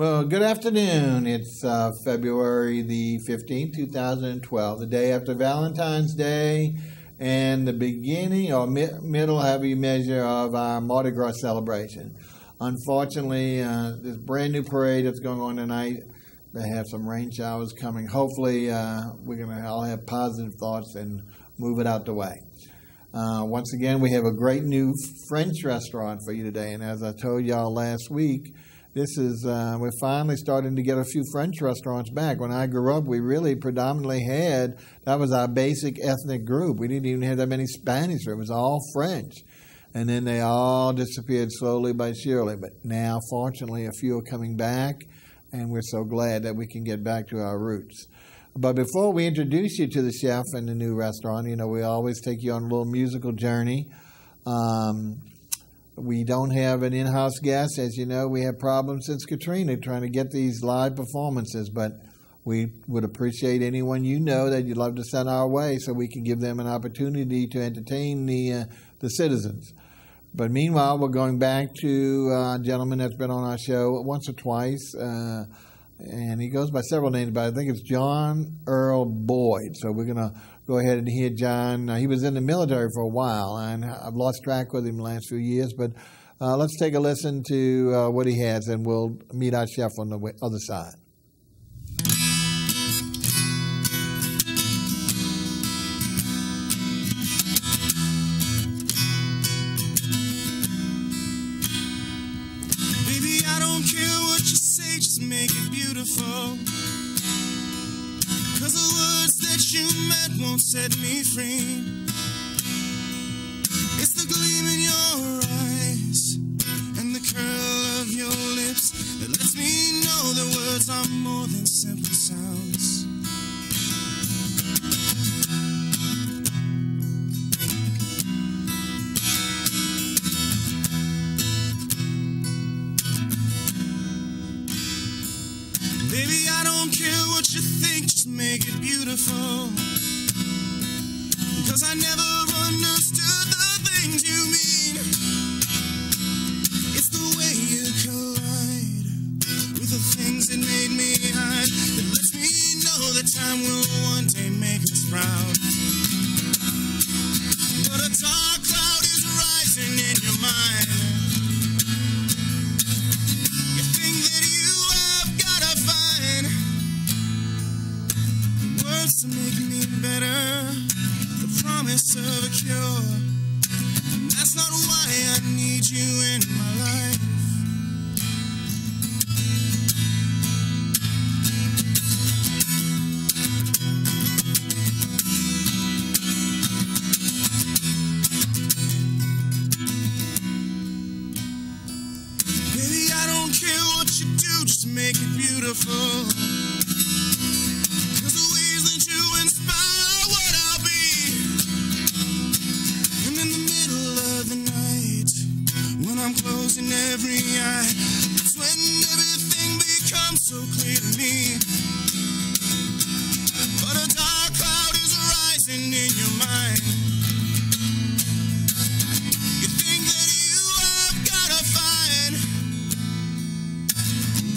Well, good afternoon. It's February the 15th, 2012, the day after Valentine's Day and the beginning or middle heavy measure of our Mardi Gras celebration. Unfortunately, this brand new parade that's going on tonight, they have some rain showers coming. Hopefully, we're going to all have positive thoughts and move it out the way. Once again, we have a great new French restaurant for you today. And as I told y'all last week, this is, we're finally starting to get a few French restaurants back. When I grew up, we really predominantly had, that was our basic ethnic group. We didn't even have that many Spanish. It was all French. And then they all disappeared slowly but surely. But now, fortunately, a few are coming back, and we're so glad that we can get back to our roots. But before we introduce you to the chef and the new restaurant, you know, we always take you on a little musical journey. We don't have an in-house guest. As you know, we have problems since Katrina trying to get these live performances, but we would appreciate anyone you know that you'd love to send our way so we can give them an opportunity to entertain the citizens. But meanwhile, we're going back to a gentleman that's been on our show once or twice, and he goes by several names, but I think it's John Earl Boyd. So we're going to go ahead and hear John. He was in the military for a while, and I've lost track with him the last few years. But let's take a listen to what he has, and we'll meet our chef on the other side. Baby, I don't care what you say, just make it beautiful. 'Cause the words that you meant won't set me free. It's the gleam in your eyes and the curl of your lips that lets me know that words are more than simple sounds. Baby, I don't care what you think, just make it beautiful. 'Cause I never understood the things you mean. It's the way you collide with the things that made me hide that lets me know that time will one day make us proud. But a dark cloud is rising in your mind. You think that you have gotta find words to make me better, the promise of a cure. And that's not why I need you in my life. Baby, I don't care what you do, just make it beautiful. 'Cause the ways that you inspire are what I'll be. And in the middle of the night, when I'm closing every eye, that's when everything becomes so clear to me. But a dark cloud is rising in your mind. You think that you have gotta find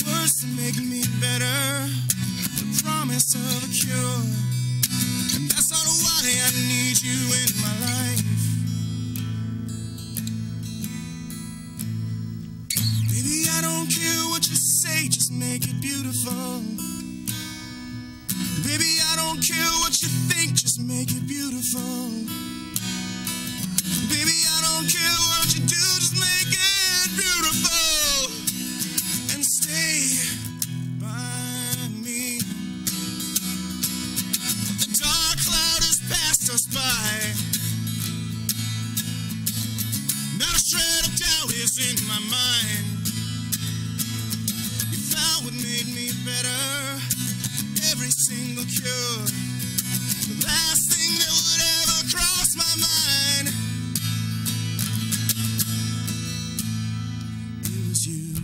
words to make me better, the promise of a cure. And that's not why I need you in my life. Baby, I don't care what you say, just make it beautiful. Baby, I don't care what you think, just make it beautiful. Baby, I don't care what you do, just make it beautiful. And stay by me. The dark cloud has passed us by. Not a shred of doubt is in my mind. You found what made me better, every single cure. The last thing that would ever cross my mind, it was you.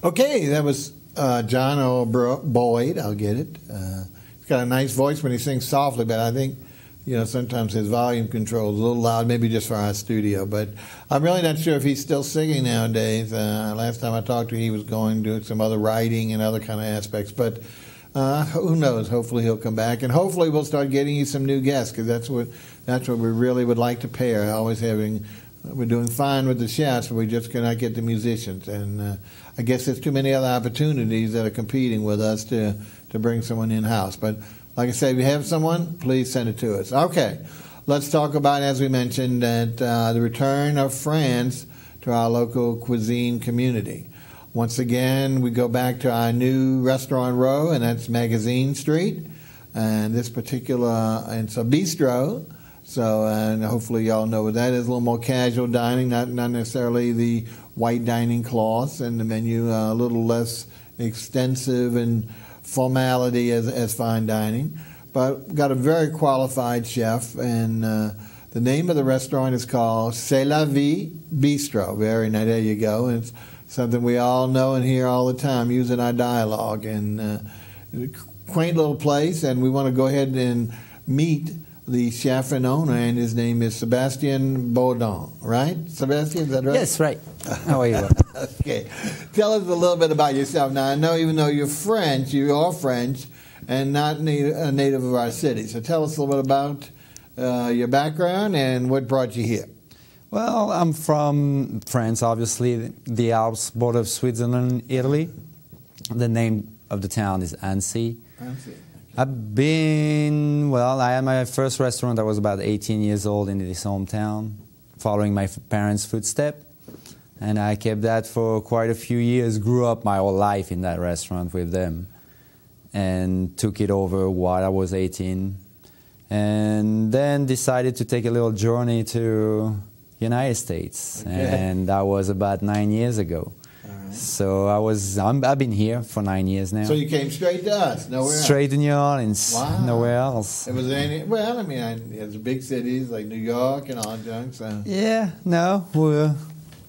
Okay, that was John Earl Boyd. I'll get it. He's got a nice voice when he sings softly, but I think sometimes his volume control is a little loud, maybe just for our studio. But I'm really not sure if he's still singing nowadays. Last time I talked to him, he was going to do some other writing and other kind of aspects. But who knows? Hopefully he'll come back, and hopefully we'll start getting you some new guests, because that's what we really would like to pair. We're doing fine with the chefs, but we just cannot get the musicians. And I guess there's too many other opportunities that are competing with us to bring someone in-house. But like I say, if you have someone, please send it to us. Okay, let's talk about, as we mentioned, that the return of France to our local cuisine community. Once again, we go back to our new restaurant row, and that's Magazine Street. And this particular, it's a bistro. So, and hopefully y'all know what that is, a little more casual dining, not necessarily the white dining cloths, and the menu a little less extensive and formality as fine dining. But we've got a very qualified chef, and the name of the restaurant is called C'est la Vie Bistro. Very nice, there you go. And it's something we all know and hear all the time, using our dialogue. And quaint little place, and we want to go ahead and meet the chef and owner, and his name is SEBASTIan BARDON, right? Sebastian, is that right? Yes, right. How are you? Okay. Tell us a little bit about yourself. Now, I know even though you're French, you are French and not a native of our city. So tell us a little bit about your background and what brought you here. Well, I'm from France, obviously, the Alps, border of Switzerland, Italy. The name of the town is Annecy. Annecy. I had my first restaurant. I was about 18 years old in this hometown, following my parents' footsteps. And I kept that for quite a few years, grew up my whole life in that restaurant with them, and took it over while I was 18. And then decided to take a little journey to United States. Okay. And that was about 9 years ago. So I've been here for 9 years now. So you came straight to us, nowhere else? Straight to New Orleans, wow. Nowhere else. Was there any, there's big cities like New York and all that. So. Yeah, no,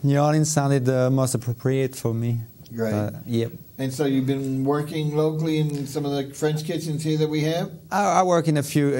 New Orleans sounded the most appropriate for me. Great. Yep. And so you've been working locally in some of the French kitchens here that we have? I work in a few,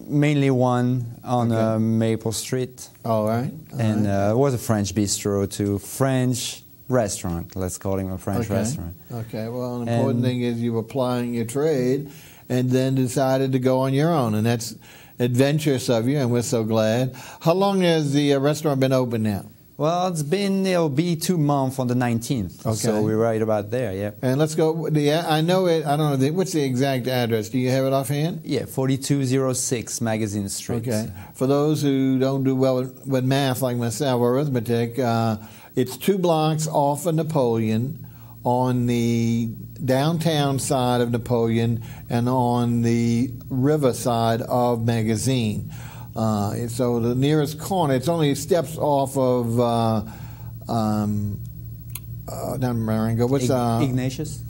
mainly one on Maple Street. All right. And it was a French bistro too, French restaurant, let's call him a French restaurant. Okay, well, an important thing is you were applying your trade and then decided to go on your own, and that's adventurous of you, and we're so glad. How long has the restaurant been open now? Well, it'll be 2 months on the 19th, okay. So we're right about there, yeah. And let's go, I don't know, what's the exact address? Do you have it offhand? Yeah, 4206 Magazine Street. Okay. For those who don't do well with math like myself, or arithmetic, it's 2 blocks off of Napoleon, on the downtown side of Napoleon and on the river side of Magazine. So the nearest corner, it's only steps off of not Marengo. What's Ignatius?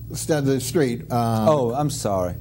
The street. I'm sorry.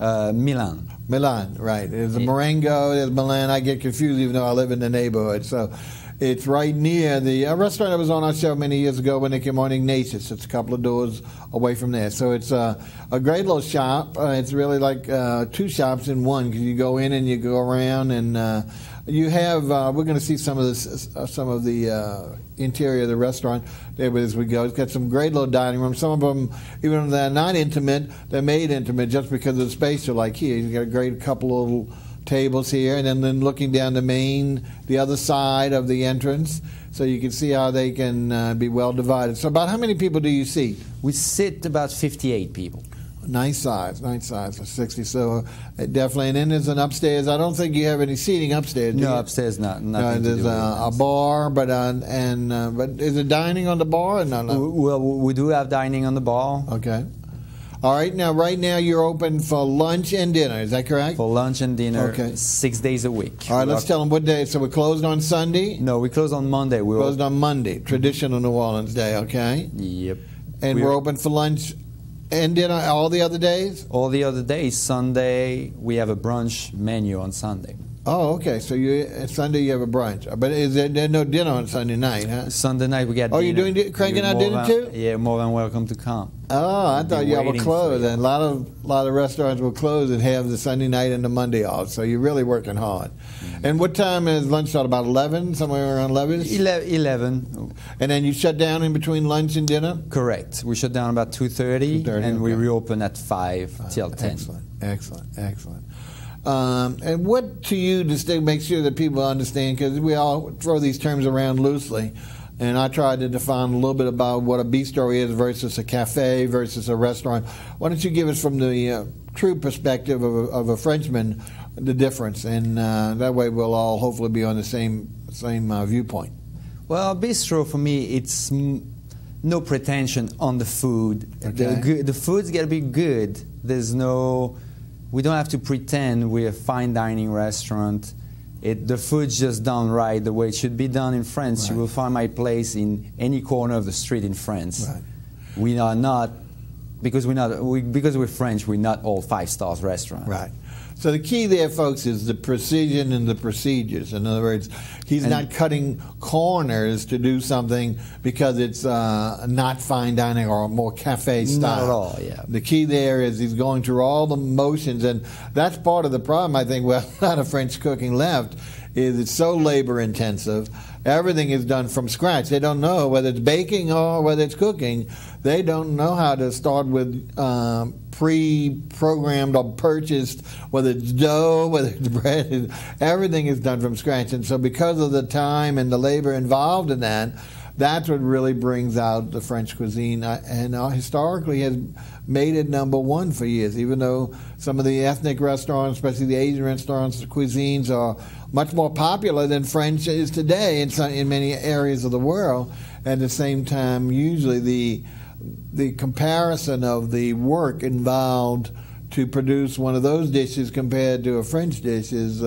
Milan. Milan, right. There's Marengo, there's Milan. I get confused even though I live in the neighborhood. So it's right near the restaurant that was on our show many years ago when they came on Ignatius. It's a couple of doors away from there. So it's a great little shop. It's really like 2 shops in one, because you go in and you go around, and you have. We're going to see some of the interior of the restaurant there as we go. It's got some great little dining rooms. Some of them, even if they're not intimate, they're made intimate just because of the space you're like here. You've got a great couple of little tables here, and then looking down the other side of the entrance, so you can see how they can be well divided. So about how many people do you seat? We sit about 58 people. Nice size for 60. So definitely. And then there's an upstairs. I don't think you have any seating upstairs. No, upstairs not. No, there's a bar, but is it dining on the bar or no? Well, we do have dining on the bar. Okay. All right. Now, right now, you're open for lunch and dinner. Is that correct? For lunch and dinner, 6 days a week. All right. Let's tell them what day. So we're closed on Sunday? No, we close on Monday. We're closed on Monday, traditional New Orleans day. Okay. Yep. And we're open for lunch and dinner all the other days? All the other days. Sunday, we have a brunch menu on Sunday. Oh, okay. So Sunday you have a brunch, but there's no dinner on Sunday night, huh? Sunday night we got Oh, dinner. you're doing cranking out You're dinner more too? Yeah, more than welcome to come. Oh, I thought y'all were waiting closed. for you. And a lot of restaurants will close and have the Sunday night and the Monday off. So you're really working hard. Mm-hmm. And what time is lunch start? About 11, somewhere around 11? 11. And then you shut down in between lunch and dinner? Correct. We shut down about 2:30, and we okay. reopen at 5 till 10. Excellent. And what to you to make sure that people understand, because we all throw these terms around loosely, and I tried to define a little bit about what a bistro is versus a cafe versus a restaurant. Why don't you give us from the true perspective of a Frenchman the difference, and that way we'll all hopefully be on the same viewpoint. Well, bistro for me, it's no pretension on the food. Okay. The food's got to be good. We don't have to pretend we're a fine dining restaurant. The food's just done right the way it should be done in France. Right. You will find my place in any corner of the street in France. Right. We are not, because we're French, we're not all 5-star restaurants. Right. So the key there, folks, is the precision and the procedures. In other words, he's not cutting corners to do something because it's not fine dining or more cafe style. Not at all, yeah. The key there is he's going through all the motions, and that's part of the problem, I think, with a lot of French cooking left, is it's so labor intensive. Everything is done from scratch. They don't know whether it's baking or whether it's cooking. They don't know how to start with pre-programmed or purchased, whether it's dough, whether it's bread. Everything is done from scratch. And so because of the time and the labor involved in that, that's what really brings out the French cuisine, and historically has made it number one for years, even though some of the ethnic restaurants, especially the Asian restaurants, the cuisines are much more popular than French is today in many areas of the world. At the same time, usually the comparison of the work involved to produce one of those dishes compared to a French dish is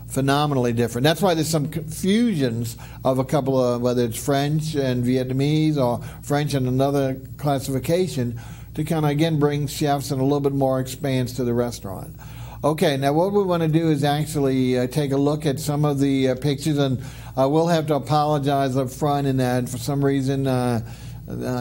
phenomenally different. That's why there's some confusions of a couple of, whether it's French and Vietnamese or French and another classification, to kind of, again, bring chefs and a little bit more expanse to the restaurant. Okay, now what we want to do is actually take a look at some of the pictures, and I will have to apologize up front in that for some reason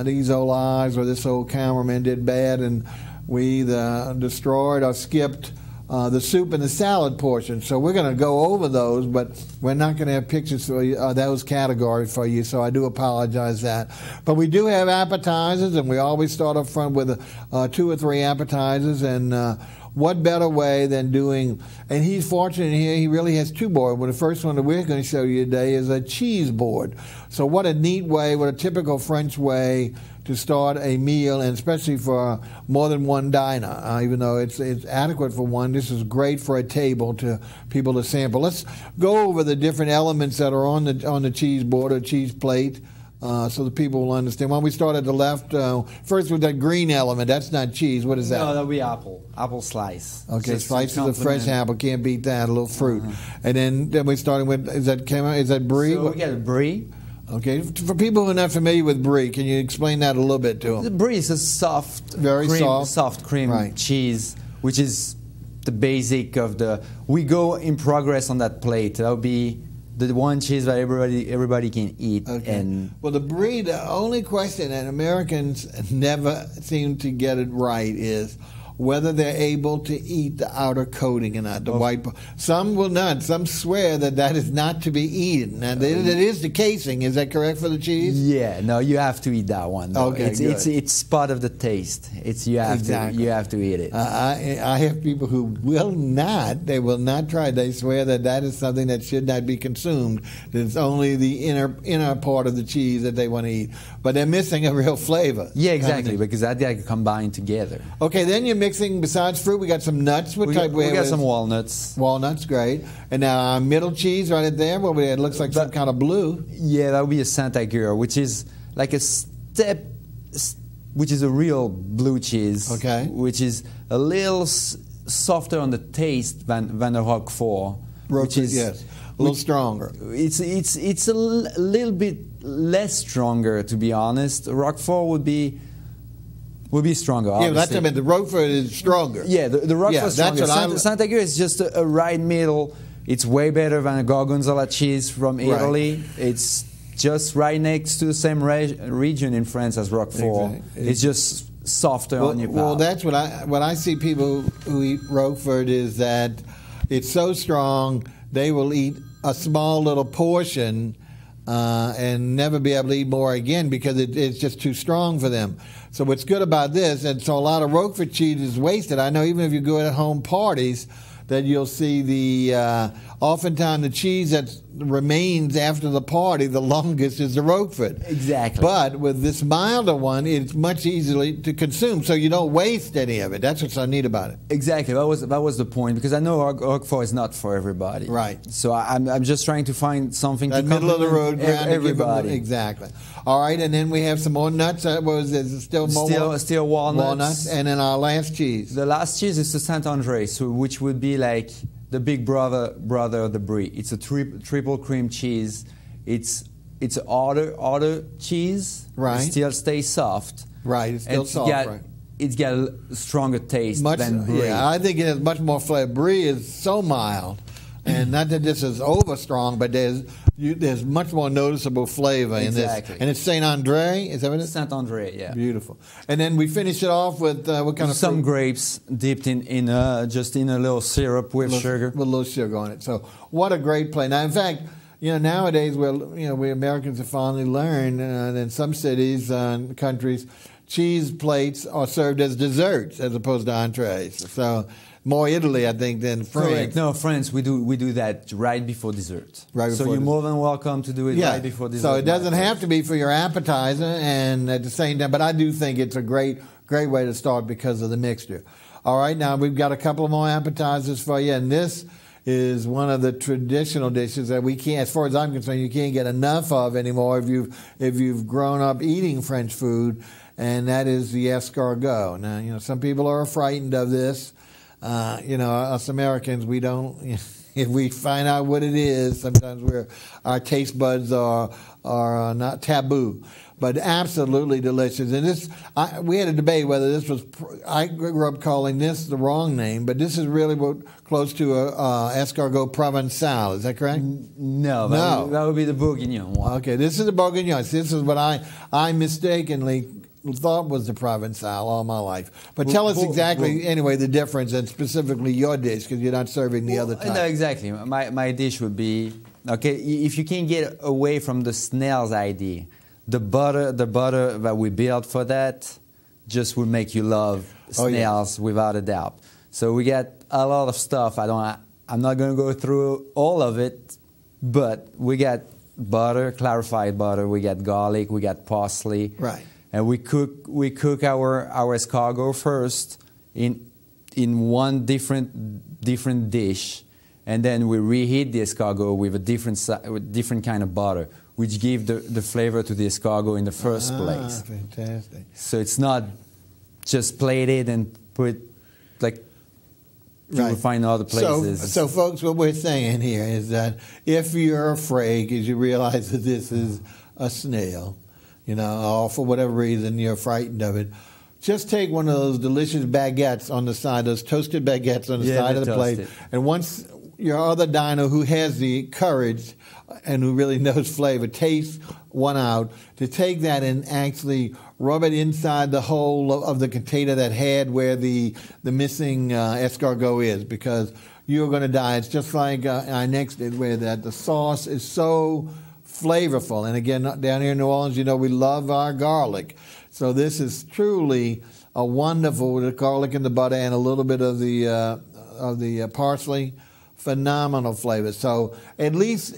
these old eyes or this old cameraman did bad, and we either destroyed or skipped the soup and the salad portion. So we're going to go over those, but we're not going to have pictures for you, those categories for you, so I do apologize that. But we do have appetizers, and we always start up front with 2 or 3 appetizers, and what better way than doing, and he's fortunate here, he really has 2 boards. Well, the first one that we're going to show you today is a cheese board. So what a neat way, what a typical French way to start a meal, and especially for more than one diner. Even though it's adequate for one, this is great for a table to people to sample. Let's go over the different elements that are on the cheese board or cheese plate, so the people will understand. Why don't we start at the left? First with that green element. That's not cheese. What is that? No, that'll be apple slice. Okay, Just slices to of fresh apple. Can't beat that. A little fruit. And then we're starting with, is that brie? So we got a brie. Okay, for people who are not familiar with brie, can you explain that a little bit to them? The brie is a soft, Very soft cream right. cheese, which is the basic of the. We go in progress on that plate. That'll be the one cheese that everybody can eat. Okay. And well, the brie, the only question, and Americans never seem to get it right, is whether they're able to eat the outer coating or not, the white. Some will not. Some swear that is not to be eaten. And it is the casing. Is that correct for the cheese? Yeah, no, you have to eat that one. Though. Okay, it's part of the taste. You have to eat it. I have people who will not. They will not try. They swear that is something that should not be consumed. It's only the inner part of the cheese that they want to eat. But they're missing a real flavor. Yeah, exactly, because that got combined together. Okay, then you're mixing, besides fruit, we got some nuts. What type? We got some walnuts. Walnuts, great. And now middle cheese right there. What it looks like some kind of blue. Yeah, that would be a Saint-Agur, which is like which is a real blue cheese. Okay. Which is a little softer on the taste than the Roquefort. Which is, yes, a little stronger. It's a little bit less stronger, to be honest. Roquefort would be stronger. Yeah, obviously. that's the Roquefort is stronger. Yeah, the Roquefort is stronger. That's what Saint-Agur is just a right middle It's way better than a gorgonzola cheese from Italy. Right. It's just right next to the same region in France as Roquefort. Exactly. It's just softer on your palate. Well, that's what I see people who eat Roquefort is that it's so strong they will eat a small little portion and never be able to eat more again because it's just too strong for them. So what's good about this, and so a lot of Roquefort cheese is wasted. I know even if you go at home parties, that you'll see the oftentimes the cheese that remains after the party the longest is the Roquefort. Exactly. But with this milder one, it's much easier to consume, so you don't waste any of it. That's what's so neat about it. Exactly. That was the point, because I know Roquefort is not for everybody. Right. So I'm just trying to find something that to middle of the road ground everybody. Exactly. All right, and then we have some more nuts. Is it still more? Still walnuts. Walnuts, and then our last cheese. The last cheese is the Saint-André, so which would be like the big brother of the brie. It's a triple cream cheese. It's harder cheese. Right. It still stays soft. Right. It's still soft. Right. It's got a stronger taste than brie. Yeah, I think it has much more flavor. Brie is so mild, and not that this is over strong, but there's much more noticeable flavor in this. And it's Saint Andre, is that what it is? Saint Andre, yeah. Beautiful. And then we finish it off with what kind of some fruit? Grapes dipped in just in a little syrup with sugar. With a little sugar on it. So what a great play. Now, in fact, nowadays we Americans have finally learned in some cities and countries, cheese plates are served as desserts as opposed to entrees. So more Italy, I think, than France. Correct. No, France, we do that right before dessert. Right before so you're more than welcome to do it right before dessert. So it doesn't have to be for your appetizer, and at the same time, but I do think it's a great way to start because of the mixture. All right, now we've got a couple of more appetizers for you, and this is one of the traditional dishes that we can't, as far as I'm concerned, you can't get enough of anymore if you've grown up eating French food, and that is the escargot. Now, some people are frightened of this. Us Americans, we don't. If we find out what it is, sometimes our taste buds are not taboo, but absolutely delicious. And we had a debate whether this was. I grew up calling this the wrong name, but this is really close to a escargot provençal. Is that correct? No, that would be the bourguignon one. Okay, this is the bourguignon. This is what I mistakenly thought was the Provençal all my life. But tell us exactly, anyway, the difference, and specifically your dish, because you're not serving the other type. No, exactly. My dish would be, okay, if you can get away from the snails idea, the butter that we built for that just will make you love snails without a doubt. So we got a lot of stuff. I'm not going to go through all of it, but we got butter, clarified butter, we got garlic, we got parsley. Right. And we cook our escargot first in one different dish, and then we reheat the escargot with a different kind of butter, which give the flavor to the escargot in the first place. Fantastic! So it's not just plated and put like you will find other places. So folks, what we're saying here is that if you're afraid because you realize that this is a snail, or for whatever reason you're frightened of it, just take one of those delicious baguettes on the side, those toasted baguettes on the side of the plate, and once your other diner who has the courage and who really knows flavor tastes one out, to take that and actually rub it inside the hole of the container that had where the missing escargot is, because you're going to die. It's just like our next did, where the sauce is so flavorful. And again, down here in New Orleans, we love our garlic. So this is truly a wonderful, with the garlic and the butter and a little bit of the parsley, phenomenal flavor. So at least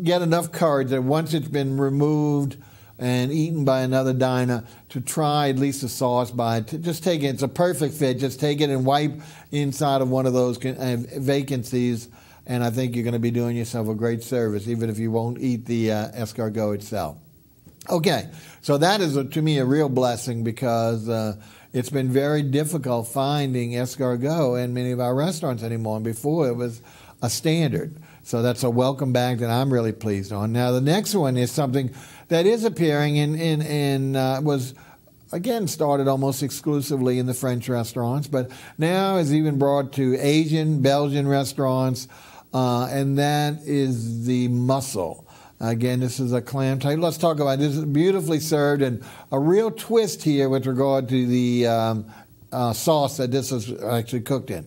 get enough courage that once it's been removed and eaten by another diner, to try at least the sauce just take it. It's a perfect fit. Just take it and wipe inside of one of those vacancies, and I think you're going to be doing yourself a great service, even if you won't eat the escargot itself. Okay, so that is, to me, a real blessing, because it's been very difficult finding escargot in many of our restaurants anymore, and before it was a standard. So that's a welcome back that I'm really pleased on. Now, the next one is something that is appearing in was, again, started almost exclusively in the French restaurants, but now is even brought to Asian, Belgian restaurants. and that is the mussel. Again, this is a clam type. Let's talk about this. Is beautifully served, and a real twist here with regard to the sauce that this is actually cooked in.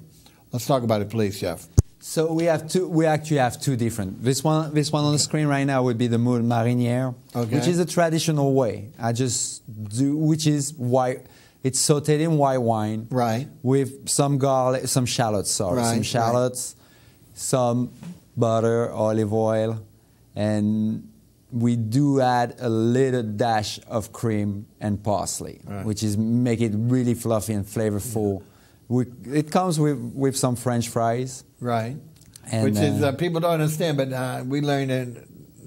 Let's talk about it, please, Chef. So we have two. We actually have two different. This one on the screen right now would be the moule marinière, which is a traditional way. I just do, which is white. It's sautéed in white wine, right, with some garlic, some shallots, some butter, olive oil, and we do add a little dash of cream and parsley, which is make it really fluffy and flavorful. It comes with some French fries. Right. And, which is, people don't understand, but we learned in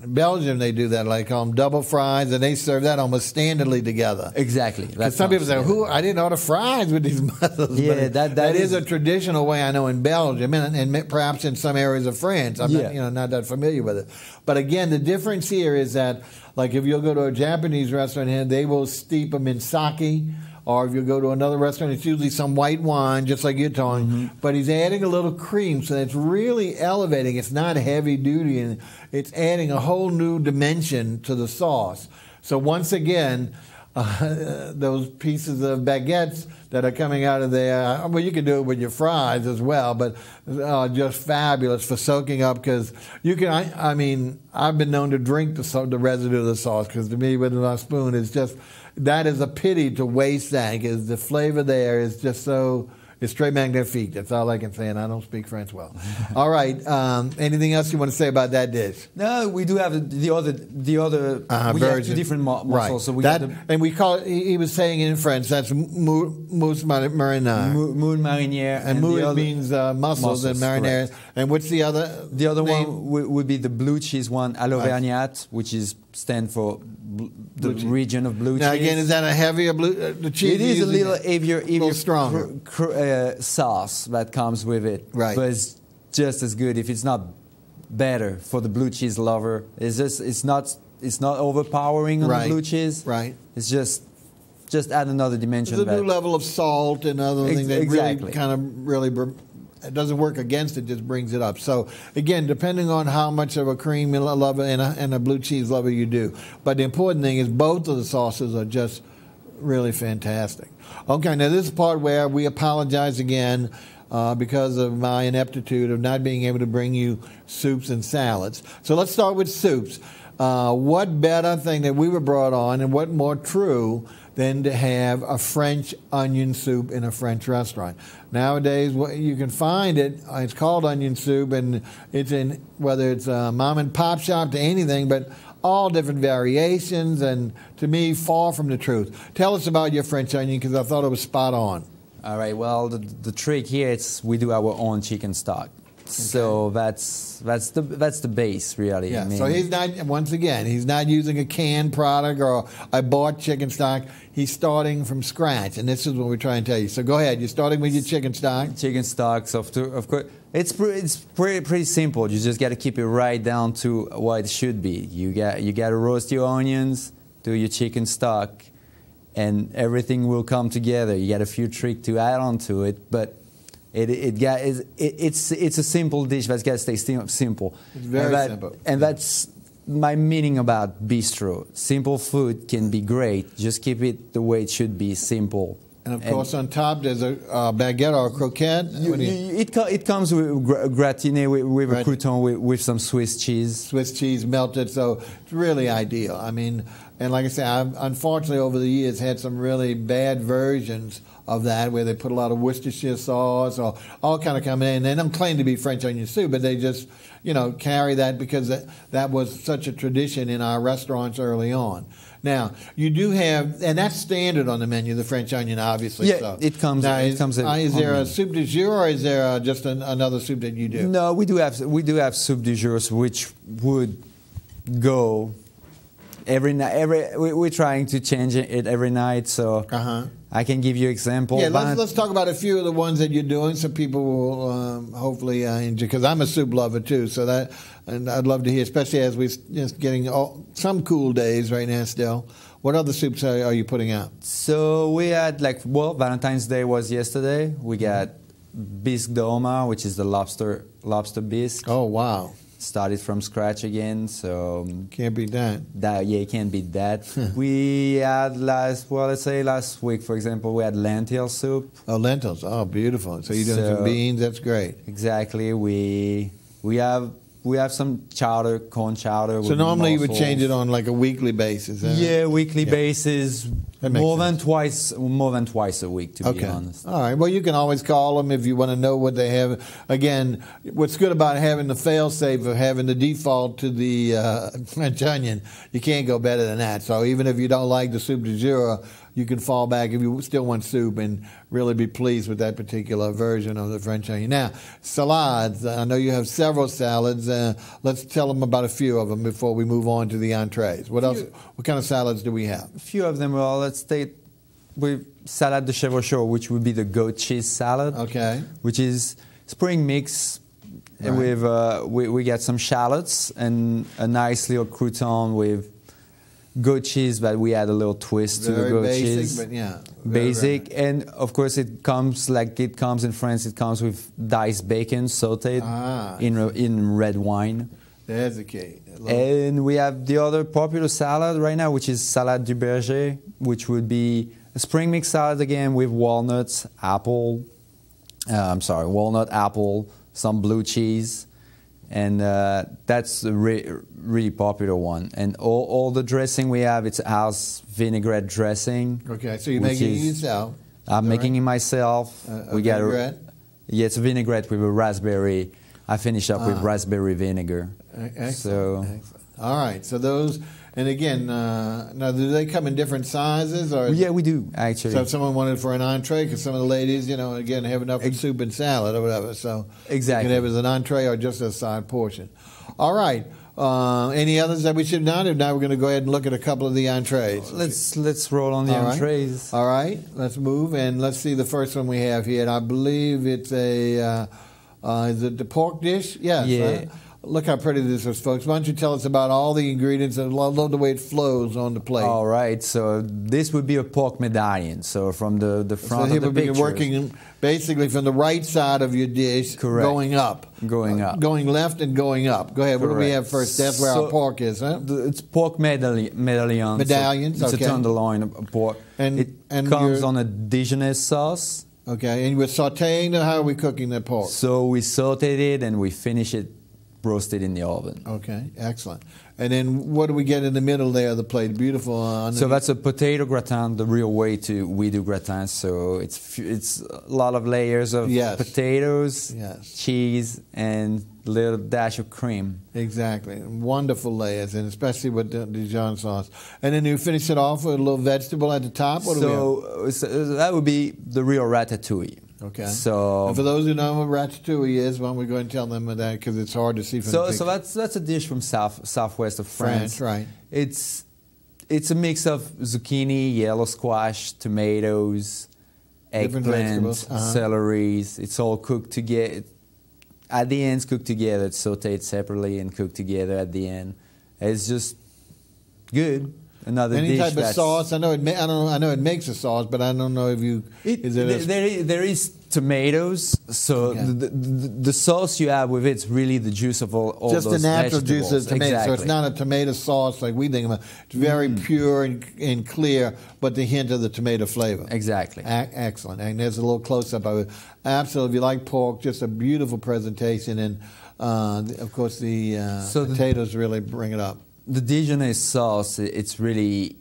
Belgium they do that, like double fries, and they serve that almost standardly together. Exactly. Because some people say, I didn't order fries with these mussels. Yeah, that is a traditional way I know in Belgium, and perhaps in some areas of France. I'm not that familiar with it. But again, the difference here is that, like if you'll go to a Japanese restaurant here, they will steep them in sake. Or if you go to another restaurant, it's usually some white wine, just like you're talking. Mm-hmm. But he's adding a little cream, so it's really elevating. It's not heavy duty, and it's adding a whole new dimension to the sauce. So once again, those pieces of baguettes that are coming out of there, well, you can do it with your fries as well, but just fabulous for soaking up, because you can, I've been known to drink the residue of the sauce, because to me, with a spoon, it's just, that is a pity to waste that, because the flavor there is just so, it's très magnifique. That's all I can say, and I don't speak French well. All right. Anything else you want to say about that dish? No, we do have the other we version. have two different mussels. Right. So we that, have and we call it, he was saying it in French, that's mousse marinière. Moule marinière. And mousse means mussels, and marinière. Correct. And what's the other? The other one would be the blue cheese one, à l'Auvergnat, which stands for the region of blue cheese. Now again, is that a heavier blue? The cheese it is a little heavier, stronger sauce that comes with it, right? But it's just as good, if it's not better, for the blue cheese lover. It's not overpowering on the blue cheese, right? It's just add another dimension. There's a new level of salt and other things that really kind of it doesn't work against it, just brings it up. So again, depending on how much of a cream lover and a blue cheese lover you do, but the important thing is both of the sauces are just really fantastic. Okay, now this is the part where we apologize again because of my ineptitude of not being able to bring you soups and salads. So let's start with soups. What better thing that we were brought on, and what more true than to have a French onion soup in a French restaurant. Nowadays, you can find it. It's called onion soup, and it's in, whether it's a mom and pop shop to anything, but all different variations, and to me, far from the truth. Tell us about your French onion, because I thought it was spot on. All right. Well, the trick here is we do our own chicken stock. Okay. So that's the base, really. Yeah. So he's not using a canned product or a bought chicken stock. He's starting from scratch, and this is what we're trying to tell you. So go ahead. You're starting with your chicken stock. Chicken stock. So of course, it's pretty simple. You just got to keep it right down to what it should be. You got to roast your onions, do your chicken stock, and everything will come together. You got a few tricks to add on to it, but it's a simple dish that's got to stay simple. It's very simple. And that's my meaning about bistro. Simple food can be great. Just keep it the way it should be, simple. And of course, on top there's a baguette or a croquette. It comes with gratiné, with a crouton, with some Swiss cheese. Swiss cheese melted, so it's really ideal. I mean, and like I say, I've unfortunately over the years had some really bad versions of that, where they put a lot of Worcestershire sauce or all kind of coming in. And they don't claim to be French onion soup, but they just, carry that because that was such a tradition in our restaurants early on. Now, you do have, and that's standard on the menu, the French onion, obviously. Yeah, so. it comes. Now, it comes. Is there a soup du jour, or is there just another soup that you do? No, we do have soup du jour, which would go every night. We're trying to change it every night, so I can give you example. Yeah, let's talk about a few of the ones that you're doing, so people will hopefully enjoy. Because I'm a soup lover too, and I'd love to hear, especially as we're just getting some cool days right now still. What other soups are you putting out? So we had Valentine's Day was yesterday. We got bisque d'Oma, which is the lobster bisque. Oh, wow. Started from scratch again, so Can't beat that. you can't beat that. We had last week, for example, we had lentil soup. Oh, lentils. Oh, beautiful. So you're doing some beans. That's great. Exactly. We have some chowder, corn chowder. So with normally you would mussels. change it on like a weekly basis. Huh? Yeah, weekly basis. That makes More sense. than twice a week, to be honest. All right. Well, you can always call them if you want to know what they have. Again, what's good about having the fail-safe of having the default to the French onion, you can't go better than that. So even if you don't like the soup du jour, you can fall back if you still want soup and really be pleased with that particular version of the French onion. Now, salads. I know you have several salads. Let's tell them about a few of them before we move on to the entrees. What else? What kind of salads do we have? A few of them. Well, let's take with salade de chevaucheur, which would be the goat cheese salad. Okay. Which is spring mix. Right. With we get some shallots and a nice little crouton with goat cheese, but we add a little twist to the goat basic, cheese. But yeah, basic, and of course it comes in France. It comes with diced bacon sautéed in red wine. There's the key. And we have the other popular salad right now, which is salade du berger, which would be a spring mix salad again with walnuts, apple, some blue cheese. And that's a really popular one. And all the dressing we have, it's house vinaigrette dressing. Okay, so you're making it yourself. I'm making it myself. We got vinaigrette? Yeah, it's a vinaigrette with a raspberry. I finish up with raspberry vinegar. Excellent. All right, so those, and again, now do they come in different sizes? Or yeah, we do, actually. So if someone wanted for an entree, because some of the ladies, again, have enough for soup and salad or whatever, so exactly. you can have it as an entree or just a side portion. All right, any others that we should not have? Now we're going to go ahead and look at a couple of the entrees. Let's roll on the entrees. All right, let's move, and let's see the first one we have here. And I believe it's is it the pork dish? Yes. Yeah. Look how pretty this is, folks. Why don't you tell us about all the ingredients? And I love the way it flows on the plate. All right. So this would be a pork medallion. So from the front so of the picture. So working basically from the right side of your dish, correct, going up. Going up. Going left and going up. Go ahead. Correct. What do we have first? That's where our pork is, huh? It's pork medallions. Medallions, so it's a tenderloin of pork. And it comes on a Dijonnaise sauce. Okay. And we're sauteing, how are we cooking the pork? So we sauteed it and we finish it roasted in the oven. Okay, excellent. And then what do we get in the middle there of the plate? Beautiful. So that's a potato gratin, the real way we do gratins. So it's a lot of layers of potatoes, cheese, and a little dash of cream. Exactly. Wonderful layers, and especially with the Dijon sauce. And then you finish it off with a little vegetable at the top? So that would be the real ratatouille. Okay. So, and for those who know what ratatouille is, why don't we go and tell them that, because it's hard to see from the picture. So that's a dish from southwest of France. Right. It's a mix of zucchini, yellow squash, tomatoes, eggplant, celeries. It's all cooked together. At the end, it's cooked together. It's sautéed separately and cooked together at the end. It's just good. Another Any dish type of sauce? I know it makes a sauce, but I don't know if you. There is tomatoes, so the sauce you have with it's really the juice of all just those the natural vegetables. juice of tomato. Exactly. So it's not a tomato sauce like we think about. It's very pure and clear, but the hint of the tomato flavor. Exactly. Excellent. And there's a little close up of it. Absolutely. If you like pork, just a beautiful presentation, and of course the potatoes really bring it up. The Dijonnaise sauce, it's really,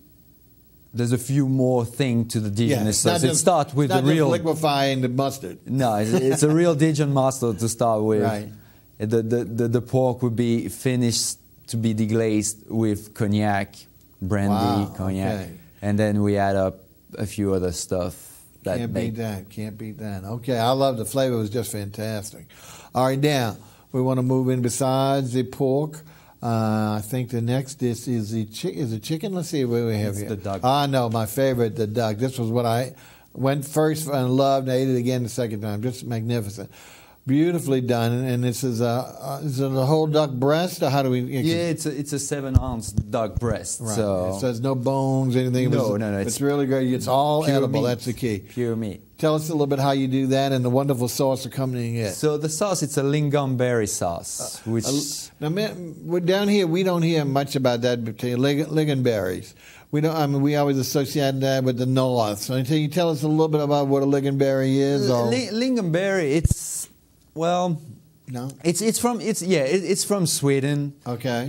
there's a few more things to the Dijonnaise sauce. It starts with the real... Not just liquefying the mustard. No, it's a real Dijon mustard to start with. Right. The pork would be finished to be deglazed with cognac, brandy, cognac. Okay. And then we add up a few other stuff. Can't beat that. Okay, I love the flavor. It was just fantastic. All right, now, we want to move in besides the pork. I think the next dish is the chicken. Let's see what we have here. The duck. No, my favorite, the duck. This was what I went first and loved, and ate it again the second time. Just magnificent. Beautifully done, and this is it a whole duck breast, or how do we? Yeah, it's a 7-ounce duck breast. Right. So there's no bones, anything. No. It's really great. It's all edible. Meat. That's the key. Pure meat. Tell us a little bit how you do that, and the wonderful sauce accompanying it. So the sauce, it's a lingonberry sauce, which Now, we're down here. We don't hear much about that particular lingonberries. We don't. I mean, we always associate that with the north. So, can you tell us a little bit about what a lingonberry is? Or? Lingonberry, no, it's from Sweden. Okay.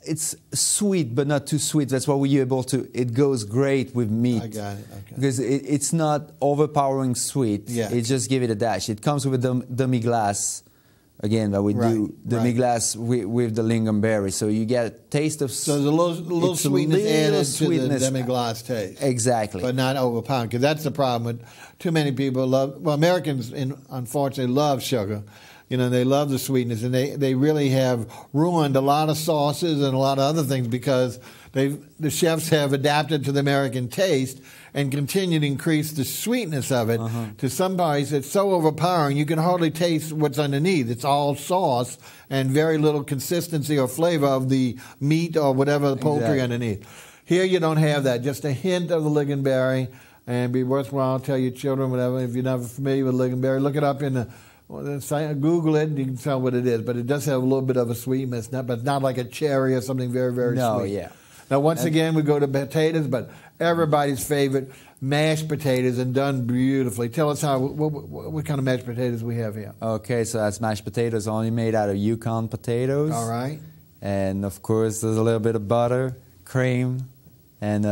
It's sweet, but not too sweet. That's why we're able to. It goes great with meat. I got it. Okay. Because it's not overpowering sweet. Yeah. It just give it a dash. It comes with a demi-glace. Again, that we do demi-glace with the lingonberry, so you get a taste of. So there's a little sweetness added to the demi-glace taste. Exactly, but not overpowering. Because that's the problem with too many people love. Well, Americans unfortunately love sugar. You know, they love the sweetness, and they really have ruined a lot of sauces and a lot of other things because the chefs have adapted to the American taste and continue to increase the sweetness of it to some parts. It's so overpowering you can hardly taste what's underneath. It's all sauce and very little consistency or flavor of the meat or whatever the poultry underneath. Here you don't have that. Just a hint of the lingonberry, and be worthwhile. Tell your children, whatever. If you're not familiar with lingonberry, look it up in the. Google it and you can tell what it is, but it does have a little bit of a sweetness, but not like a cherry or something very, very sweet. Yeah. Now, once again, we go to potatoes, but everybody's favorite, mashed potatoes, and done beautifully. Tell us what kind of mashed potatoes we have here. Okay, so that's mashed potatoes only made out of Yukon potatoes. All right. And, of course, there's a little bit of butter, cream, and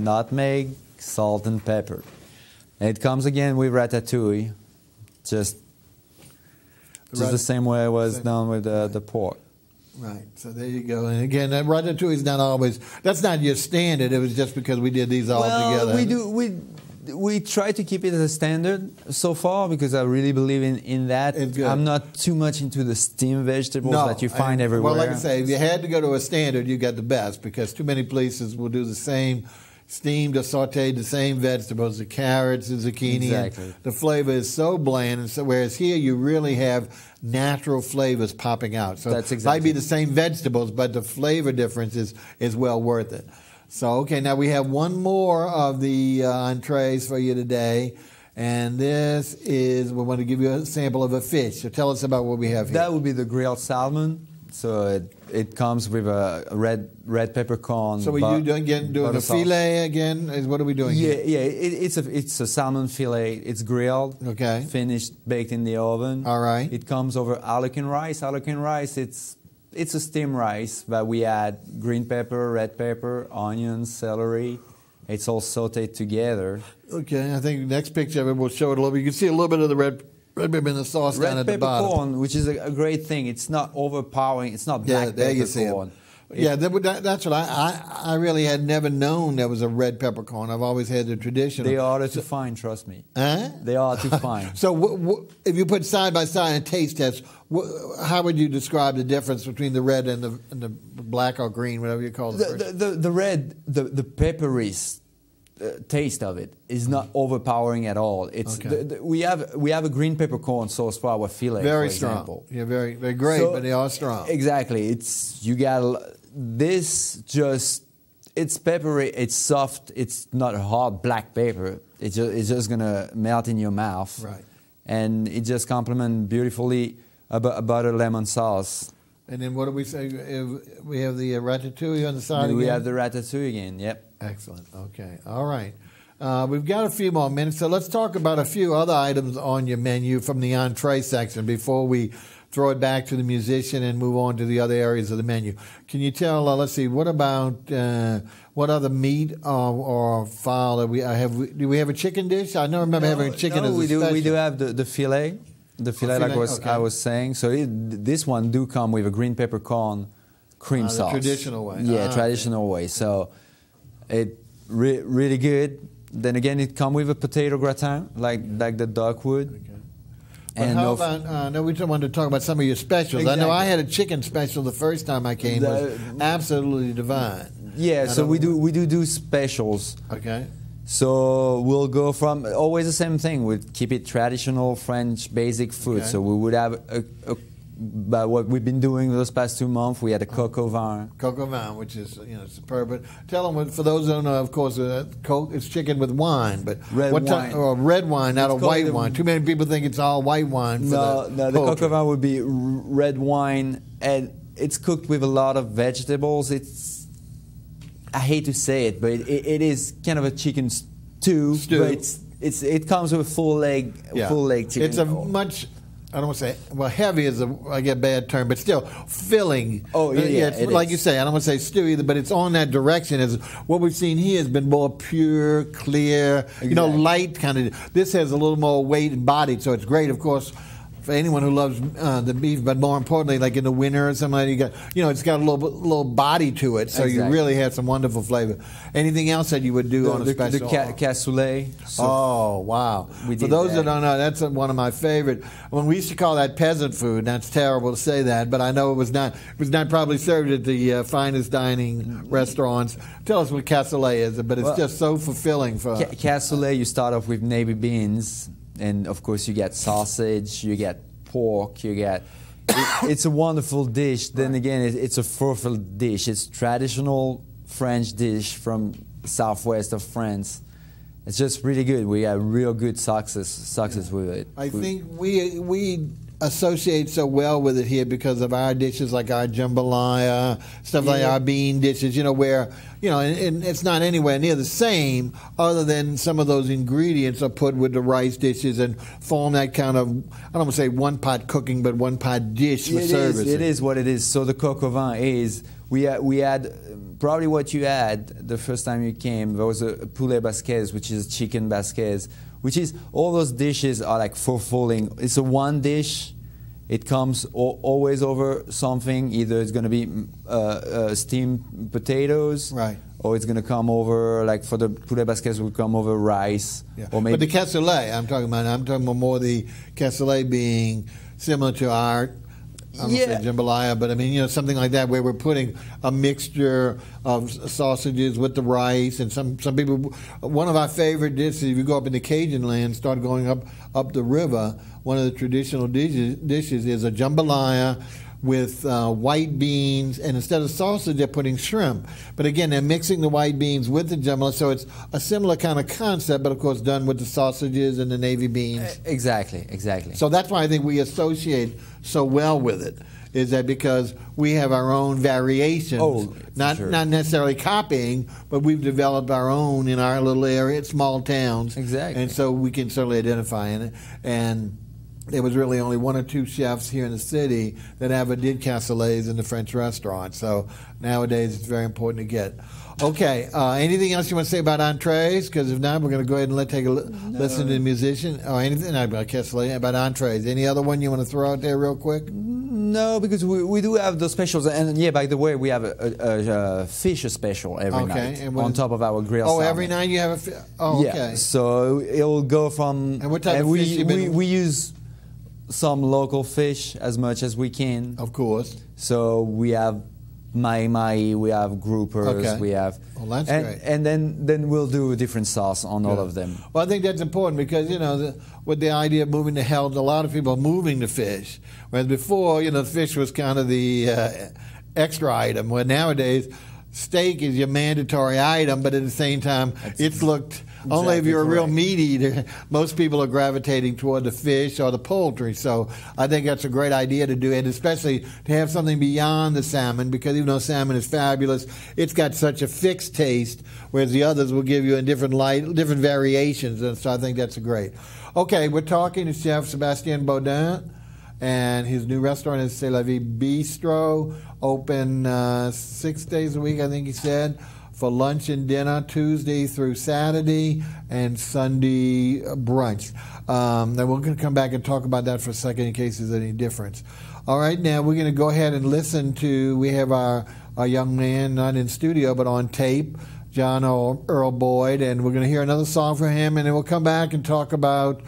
nutmeg, salt, and pepper. And it comes again with ratatouille, just the same way it was done with the pork. Right. So there you go. And again, that ratatouille is not always. That's not your standard. It was just because we did these all together. We try to keep it as a standard so far because I really believe in that. I'm not too much into the steamed vegetables that you find everywhere. Well, like I say, if you had to go to a standard, you got the best because too many places will do the same. Steamed or sautéed the same vegetables, the carrots, the zucchini. Exactly. The flavor is so bland, and so whereas here you really have natural flavors popping out. So that's exactly. It might be the same vegetables, but the flavor difference is well worth it. So, okay, now we have one more of the entrees for you today, and this is, we want to give you a sample of a fish. So tell us about what we have here. That would be the grilled salmon. So it comes with a red peppercorn. So are you doing the filet again? What are we doing here? Yeah. It's a salmon filet. It's grilled. Okay. Finished, baked in the oven. All right. It comes over Alekan rice. Alekan rice, it's a steamed rice, but we add green pepper, red pepper, onions, celery. It's all sautéed together. Okay. I think the next picture of it will show it a little bit. You can see a little bit of the red pepper in the sauce down at the bottom. Red peppercorn, which is a great thing. It's not overpowering. It's not black peppercorn. That's what I really had never known there was a red peppercorn. I've always had the traditional. They are harder to find, trust me. Huh? They are to find. So if you put side by side a taste test, how would you describe the difference between the red and the black or green, whatever you call it? The red, the peppery taste of it is not overpowering at all. It's we have a green peppercorn sauce for our filet. Very for strong. Example. Yeah, very great, but they are strong. Exactly. It's peppery. It's soft. It's not hard black pepper. It's just gonna melt in your mouth. Right. And it just complements beautifully a butter lemon sauce. And then what do we say? We have the ratatouille on the side again? We have the ratatouille again, yep. Excellent. Okay. All right. We've got a few more minutes, so let's talk about a few other items on your menu from the entree section before we throw it back to the musician and move on to the other areas of the menu. Can you tell, let's see, what about, what other meat or fowl that we have? Do we have a chicken dish? I don't remember having a chicken as a special. We do have the filet. The filet, like I was saying. So this one do come with a green peppercorn cream sauce. The traditional way. Yeah, traditional way. So it really good. Then again, it come with a potato gratin, like the duck would. Okay. But how about, we just wanted to talk about some of your specials. Exactly. I know I had a chicken special the first time I came. It was absolutely divine. Yeah, so we do specials. Okay. So we'll go from always the same thing. We'd keep it traditional French basic food. Okay. So we would have but what we've been doing those past 2 months, we had a coq au vin. Coq au vin, which is superb. But tell them, for those who don't know, of course, Coke is chicken with wine, but Red wine. Or red wine, not It's a white called wine. Too many people think it's all white wine. No, the coq au vin would be red wine, and it's cooked with a lot of vegetables. I hate to say it, but it is kind of a chicken stew. But it comes with full leg chicken. It's a much, I don't want to say, well, heavy is I get a bad term, but still filling. Oh, yeah, it's like you say, I don't want to say stew either, but it's on that direction. As what we've seen here has been more pure, clear, Exactly. light kind of. This has a little more weight and body, so it's great, of course, for anyone who loves the beef, but more importantly, like in the winter or something like that, it's got a little body to it, so Exactly. you really have some wonderful flavor. Anything else that you would do on a special? The cassoulet. Oh, wow. For those that don't know, that's one of my favorite. When we used to call that peasant food, and that's terrible to say that, but I know it was not probably served at the finest dining restaurants. Tell us what cassoulet is, but it's just so fulfilling. Cassoulet, you start off with navy beans, and of course you get sausage, you get pork, it's a wonderful dish. Then again, it's a fruitful dish. It's traditional French dish from southwest of France. It's just really good. We have real good success with it. I think we associate so well with it here because of our dishes, like our jambalaya, stuff like our bean dishes, where, and it's not anywhere near the same other than some of those ingredients are put with the rice dishes and form that kind of, I don't want to say one-pot cooking, but one-pot dish for service. It is what it is. So the coq au vin is, we had probably what you had the first time you came. There was a poulet basquez, which is chicken basquez, which is, all those dishes are like fulfilling. It's a one dish. It comes always over something. Either it's going to be steamed potatoes, right, or it's going to come over, like for the poulet basquez, will come over rice. Yeah. Or maybe but the cassoulet, I'm talking about more the cassoulet being similar to our I don't say jambalaya, but I mean, something like that, where we're putting a mixture of sausages with the rice, and some people. One of our favorite dishes, if you go up in the Cajun land, start going up the river. One of the traditional dishes is a jambalaya with white beans, and instead of sausage, they're putting shrimp. But again, they're mixing the white beans with the jambalaya, so it's a similar kind of concept, but of course done with the sausages and the navy beans. Exactly. So that's why I think we associate so well with it, is that because we have our own variations, not necessarily copying, but we've developed our own in our little area, small towns. Exactly. And so we can certainly identify in it. And there was really only one or two chefs here in the city that ever did cassoulets in the French restaurant. So nowadays it's very important to get. Okay, anything else you want to say about entrees? Because if not, we're going to go ahead and take a listen to the musician. Or anything about cassoulet, about entrees. Any other one you want to throw out there real quick? No, because we do have those specials. And yeah, by the way, we have a fish special every night on top of our grill salmon. Every night you have a fish? Oh, okay. Yeah, so it'll go from... And what type of fish we use some local fish as much as we can. Of course. So we have mai, we have groupers, we have... Well, that's great. And then we'll do a different sauce on all of them. Well, I think that's important because, with the idea of moving to health, a lot of people are moving to fish. Whereas before, the fish was kind of the extra item, where nowadays steak is your mandatory item, but at the same time, it's looked... Only if you're a real meat eater, most people are gravitating toward the fish or the poultry. So I think that's a great idea to do, and especially to have something beyond the salmon, because even though salmon is fabulous, it's got such a fixed taste, whereas the others will give you a different variations. And so I think that's great. Okay, we're talking to Chef Sebastien Bardon, and his new restaurant is C'est la Vie Bistro, open 6 days a week, I think he said, for lunch and dinner, Tuesday through Saturday, and Sunday brunch. Then we're going to come back and talk about that for a second in case there's any difference. All right, now we're going to go ahead and listen to, we have our young man, not in studio, but on tape, John Earl Boyd, and we're going to hear another song from him, and then we'll come back and talk about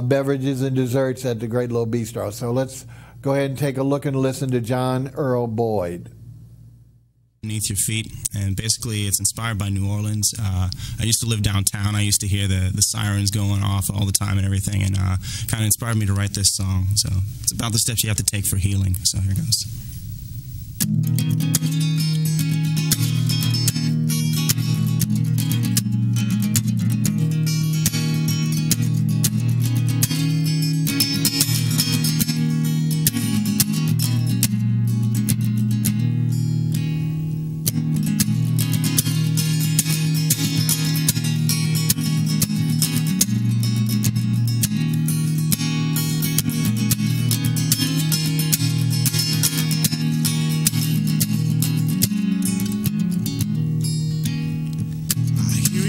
beverages and desserts at the Great Little Bistro. So let's go ahead and take a look and listen to John Earl Boyd. Beneath Your Feet, and basically it's inspired by New Orleans. I used to live downtown. I used to hear the sirens going off all the time and everything, and kind of inspired me to write this song. So it's about the steps you have to take for healing. So here goes.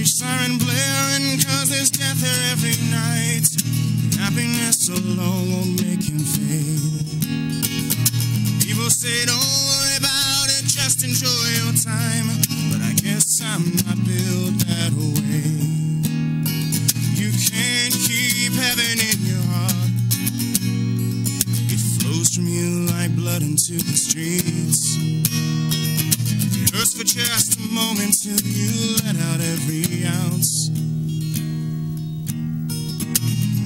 Siren blaring, cause there's death there every night. Happiness alone won't make him fade. People say don't worry about it, just enjoy your time. But I guess I'm not built that way. You can't keep heaven in your heart. It flows from you like blood into the streets. It hurts for just a moment till you let out every ounce.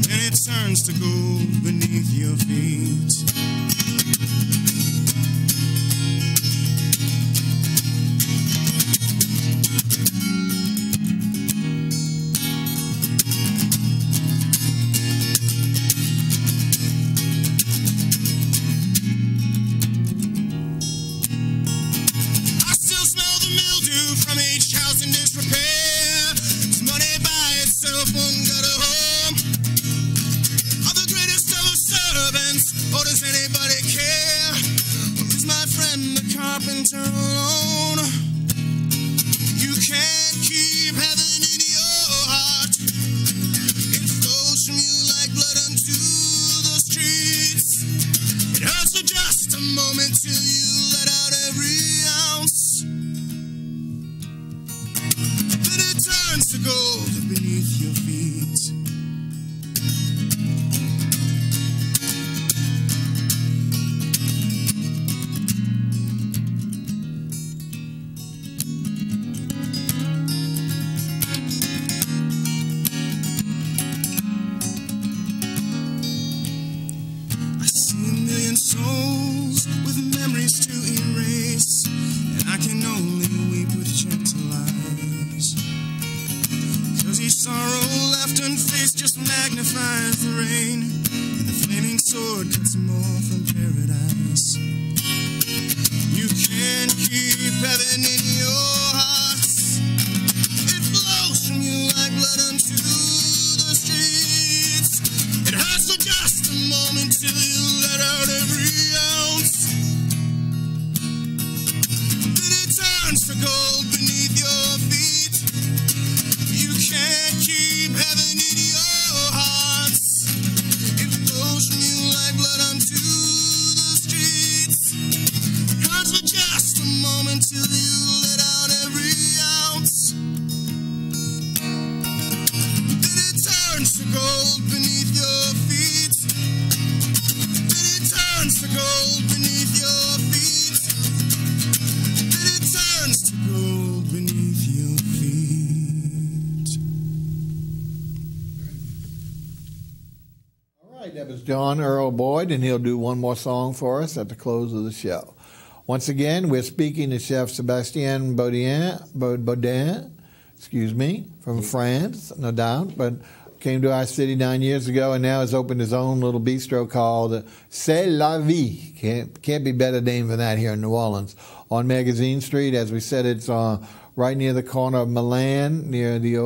Then it turns to gold beneath your feet. From each house in disrepair, 'cause money by itself won't got a home. Are the greatest of servants, or does anybody care? Or is my friend the carpenter alone? You can't keep heaven in your heart. It flows from you like blood unto the streets. It hurts for just a moment till you let out every ounce. Turns to gold beneath your feet. I see a million souls with memories to erase, and I can only weep with gentle eyes. Each sorrow left unfaced just magnifies the rain, and the flaming sword cuts more from paradise. You can't keep heaven in your hearts. It flows from you like blood unto the streets. It hurts for just a moment till you let out every ounce. Then it turns to gold beneath your feet. You can't keep heaven in your hearts. It flows from you like blood unto the streets. Hurts for just a moment till you let out every ounce. Then it turns to gold beneath your feet. Then it turns to gold beneath your feet. Then it turns to gold beneath your feet. That was John Earl Boyd, and he'll do one more song for us at the close of the show. Once again, we're speaking to Chef Sebastien Baudin, from France, no doubt, but came to our city 9 years ago and now has opened his own little bistro called C'est la Vie. Can't be better name than that here in New Orleans. On Magazine Street, as we said, it's right near the corner of Milan, near the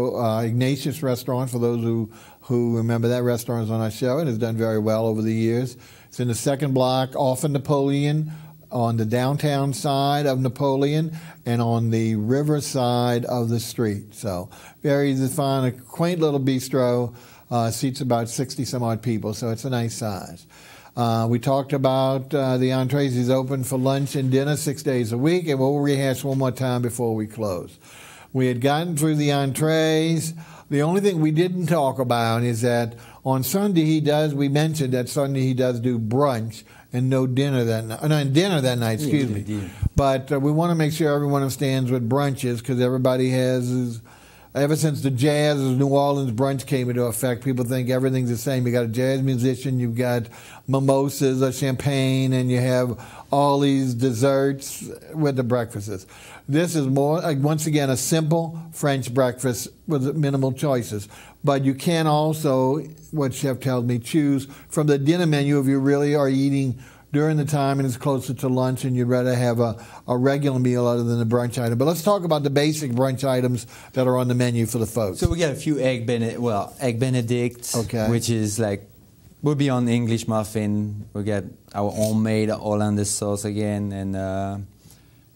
Ignatius restaurant, for those who remember that restaurant is on our show and has done very well over the years. It's in the second block off of Napoleon, on the downtown side of Napoleon, and on the river side of the street. So very easy to find, a quaint little bistro, seats about 60 some odd people, so it's a nice size. We talked about the entrees. He's open for lunch and dinner 6 days a week, and we'll rehash one more time before we close. We had gotten through the entrees. The only thing we didn't talk about is that On Sunday we mentioned that Sunday he does do brunch and no dinner that night. No, dinner that night, excuse me. Yeah. But we want to make sure everyone understands what brunch is, because everybody has, ever since the jazz of New Orleans brunch came into effect, people think everything's the same. You got a jazz musician, you've got mimosas or champagne, and you have all these desserts with the breakfasts. This is more, once again, a simple French breakfast with minimal choices. But you can also, what Chef tells me, choose from the dinner menu if you really are eating during the time and it's closer to lunch and you'd rather have a regular meal other than the brunch item. But let's talk about the basic brunch items that are on the menu for the folks. So we got a few egg Benedict, okay, which is like, we'll be on the English muffin. We got our homemade Hollandaise sauce again, and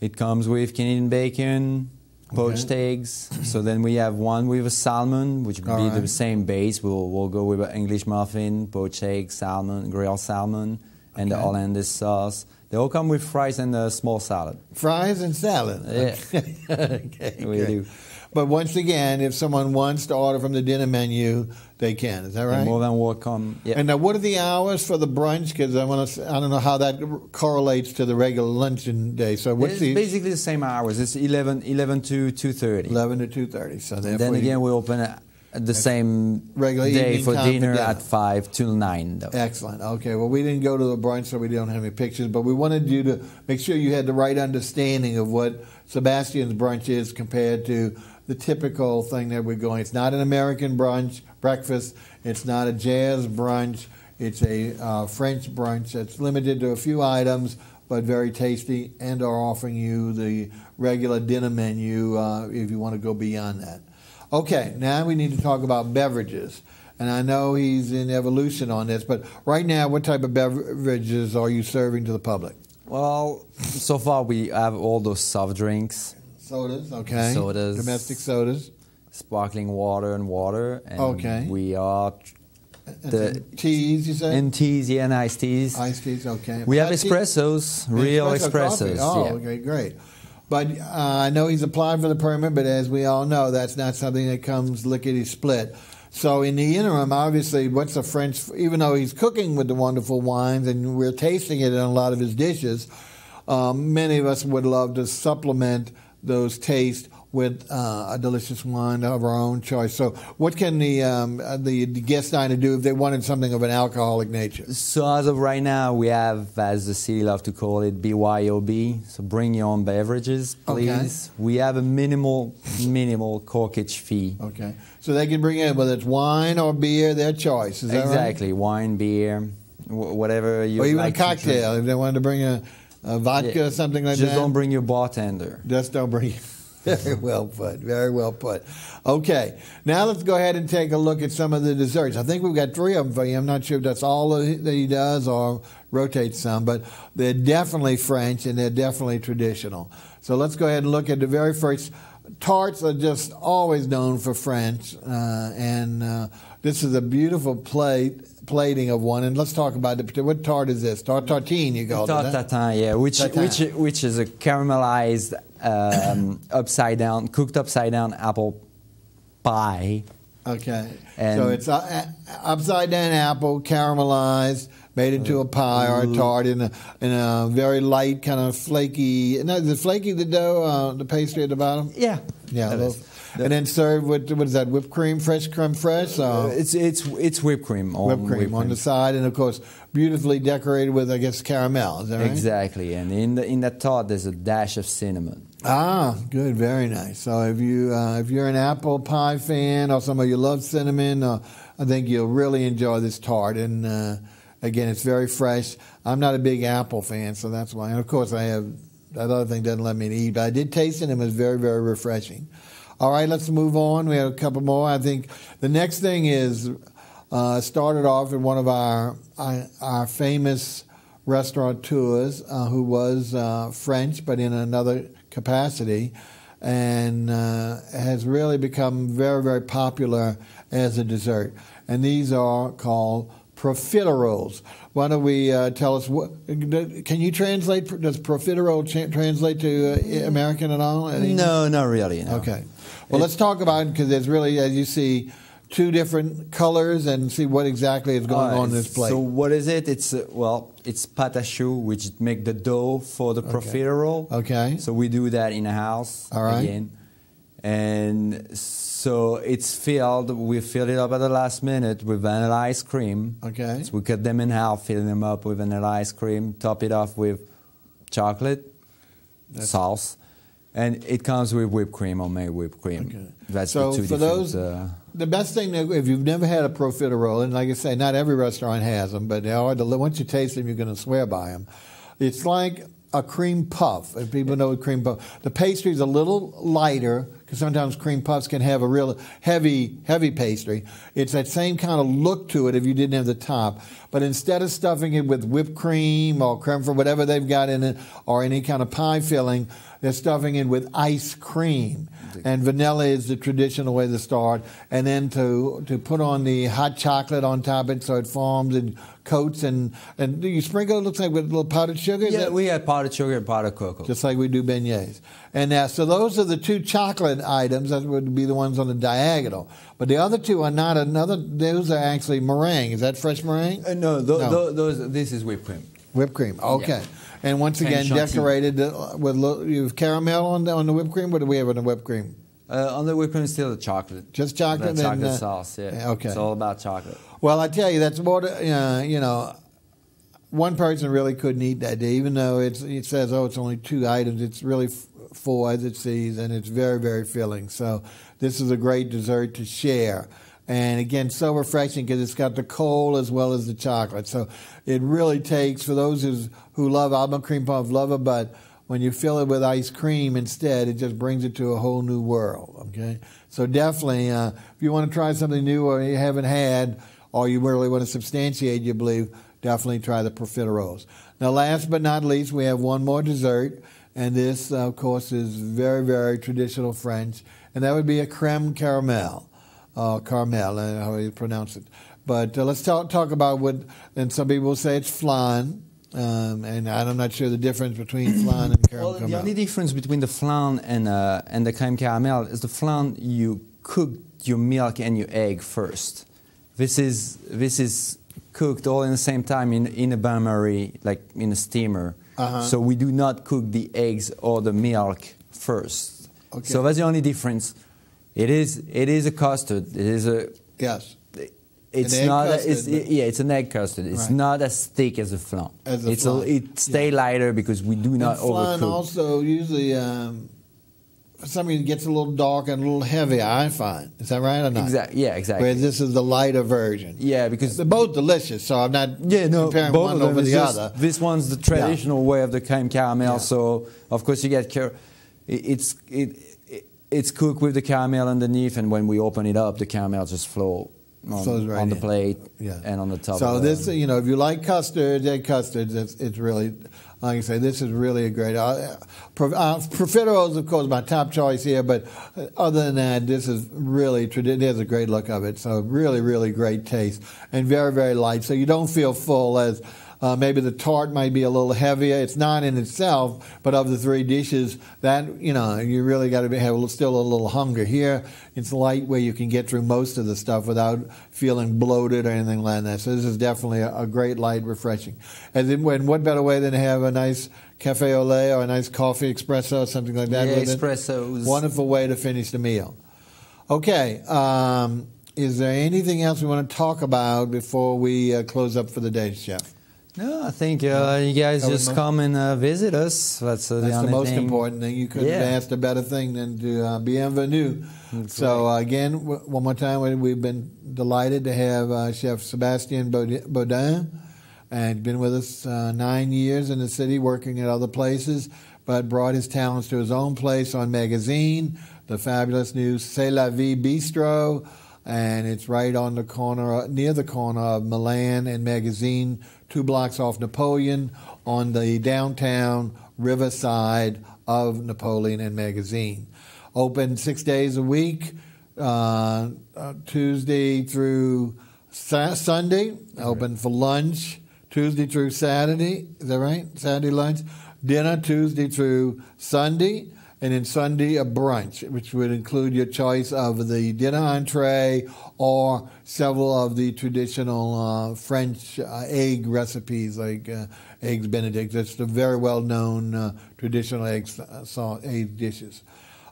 it comes with Canadian bacon, poached eggs. So then we have one with a salmon, which would be the same base. We'll go with an English muffin, poached egg, salmon, grilled salmon, and the Hollandaise sauce. They all come with fries and a small salad. Fries and salad. Yeah. Okay, we do. But once again, if someone wants to order from the dinner menu, they can. Is that right? You're more than welcome. Yeah. And now, what are the hours for the brunch? Because I don't know how that correlates to the regular luncheon day. So what's it's basically the same hours. It's 11 to 2:30. 11 to 2:30. So then again, we open at the same regular day for dinner for at 5 till 9. Though. Excellent. Okay. Well, we didn't go to the brunch, so we don't have any pictures. But we wanted you to make sure you had the right understanding of what Sebastian's brunch is compared to the typical thing that we're going. It's not an American breakfast. It's not a jazz brunch. It's a French brunch that's limited to a few items, but very tasty, and are offering you the regular dinner menu if you want to go beyond that. Okay, now we need to talk about beverages. And I know he's in evolution on this, but right now, what type of beverages are you serving to the public? Well, so far we have all those soft drinks. Sodas, okay. Sodas. Domestic sodas. Sparkling water. And okay. We are... The teas, you say? And teas, yeah, and iced teas. Iced teas, okay. We have espressos, real espressos. Oh, yeah. Okay, great. But I know he's applied for the permit, but as we all know, that's not something that comes lickety-split. So in the interim, obviously, what's a French, even though he's cooking with the wonderful wines and we're tasting it in a lot of his dishes, many of us would love to supplement those tastes with a delicious wine of our own choice. So what can the guest diner do if they wanted something of an alcoholic nature? So as of right now, we have, as the city love to call it, BYOB. So bring your own beverages, please. Okay. We have a minimal corkage fee. Okay. So they can bring in, whether it's wine or beer, their choice. Is that right? Exactly. Wine, beer, whatever you like. Or even a cocktail, if they wanted to bring a vodka or something like that. Just don't bring your bartender. Just don't bring. Very well put. Very well put. Okay. Now let's go ahead and take a look at some of the desserts. I think we've got 3 of them for you. I'm not sure if that's all that he does or rotates some, but they're definitely French and they're definitely traditional. So let's go ahead and look at the very first. Tarts are just always known for French, and this is a beautiful plating of one. And let's talk about what tart is this? Tartine, you call it? Tart tatin, yeah, which is a caramelized, cooked upside down apple pie. Okay, and so it's upside down apple, caramelized, made into a pie or a tart in a very light, kind of flaky. No, is it flaky, the dough, the pastry at the bottom? Yeah. Yeah. And then served with, what is that, whipped cream, fresh creme fraiche? It's whipped cream. Whipped cream on the side, and of course, beautifully decorated with, I guess, caramel. Is that right? Exactly, and in that tart, there's a dash of cinnamon. Ah, good, very nice. So if you're an apple pie fan, or somebody you love cinnamon, I think you'll really enjoy this tart. And again, it's very fresh. I'm not a big apple fan, so that's why. And of course, I have that other thing doesn't let me eat, but I did taste it, and it was very, very refreshing. All right, let's move on. We have a couple more. I think the next thing is started off in one of our famous restaurateurs who was French, but in another capacity, and has really become very, very popular as a dessert. And these are called profiteroles. Why don't we tell us, can you translate, does profiterole translate to American at all? No, not really. No. Okay. Well, let's talk about it, because there's really, as you see, two different colors and see what exactly is going on in this plate. So what is it? It's it's pâte à choux, which make the dough for the profiterole. Okay. So we do that in a house. All right. Again. And so it's filled. We fill it up at the last minute with vanilla ice cream. Okay. So we cut them in half, fill them up with vanilla ice cream, top it off with chocolate sauce, and it comes with whipped cream, homemade whipped cream. Okay. That's so the two for different, those, the best thing, if you've never had a profiterole, and like I say, not every restaurant has them, but they are. Once you taste them, you're going to swear by them. It's like a cream puff. If people know what cream puff, the pastry is a little lighter because sometimes cream puffs can have a real heavy pastry. It's that same kind of look to it if you didn't have the top. But instead of stuffing it with whipped cream or creme for whatever they've got in it or any kind of pie filling, they're stuffing it with ice cream. And vanilla is the traditional way to start. And then to put on the hot chocolate on top of it so it forms and coats. And you sprinkle it, looks like with a little powdered sugar? Yeah, we have powdered sugar and powdered cocoa. Just like we do beignets. And so those are the two chocolate items. That would be the ones on the diagonal. But the other two are not those are actually meringue. Is that fresh meringue? No, those. This is whipped cream. Whipped cream. Okay. Yeah. And once again, decorated with you have caramel on the whipped cream. What do we have on the whipped cream? On the whipped cream, still the chocolate. Just chocolate. The chocolate sauce. Yeah. Okay. It's all about chocolate. Well, I tell you, that's more. One person really couldn't eat that day, even though it says, it's only 2 items. It's really 4 as it sees, and it's very, very filling. So this is a great dessert to share. And again, so refreshing because it's got the coal as well as the chocolate. So it really takes, for those who love almond cream puff, love it, but when you fill it with ice cream instead, it just brings it to a whole new world. Okay, so definitely, if you want to try something new or you haven't had, or you really want to substantiate your belief, definitely try the profiteroles. Now, last but not least, we have one more dessert, and this, of course, is very, very traditional French, and that would be a creme caramel. Caramel, how you pronounce it. But let's talk about what, and some people say it's flan, and I'm not sure the difference between flan and creme caramel. The only difference between the flan and the creme caramel is the flan, you cook your milk and your egg first. This is cooked all in the same time in a bain-marie, like in a steamer. So we do not cook the eggs or the milk first. Okay. So that's the only difference. It is a custard. It is a yes. It's not. It's an egg custard. It's not as thick as a flan. It stays lighter because we do not overcook. Flan also usually, for some reason, gets a little dark and a little heavier. I find. Is that right or not? Exactly. Yeah, exactly. Whereas this is the lighter version. Yeah, because they're both delicious. So I'm not comparing both one over the other. This one's the traditional way of the creme caramel. Yeah. So of course you get it's cooked with the caramel underneath, and when we open it up, the caramel just flows on the plate and on the top. So this, if you like custards, egg custards, it's really, like I say, this is really a great. Profiteroles, of course, my top choice here, but other than that, this is really, it has a great look of it. So really, really great taste and very, very light. So you don't feel full as. Maybe the tart might be a little heavier. It's not in itself, but of the 3 dishes, that you really got to have still a little hunger. Here, it's light where you can get through most of the stuff without feeling bloated or anything like that. So this is definitely a great light, refreshing. And what better way than to have a nice cafe au lait or a nice coffee espresso or something like that? Yeah, espressos. Wonderful way to finish the meal. Okay. Is there anything else we want to talk about before we close up for the day, Chef? No, I think you guys just come and visit us. That's the most important thing. You couldn't have asked a better thing than to bienvenue. So again, one more time, we've been delighted to have Chef Sebastien Baudin, and been with us 9 years in the city, working at other places, but brought his talents to his own place on Magazine, the fabulous new C'est la Vie Bistro, and it's right on the corner, near the corner of Milan and Magazine, 2 blocks off Napoleon, on the downtown riverside of Napoleon and Magazine. Open 6 days a week, Tuesday through Sunday. Open for lunch, Tuesday through Saturday. Is that right? Saturday lunch. Dinner, Tuesday through Sunday. And then Sunday, a brunch, which would include your choice of the dinner entree or several of the traditional French egg recipes, like eggs Benedict. That's the very well-known traditional egg dishes.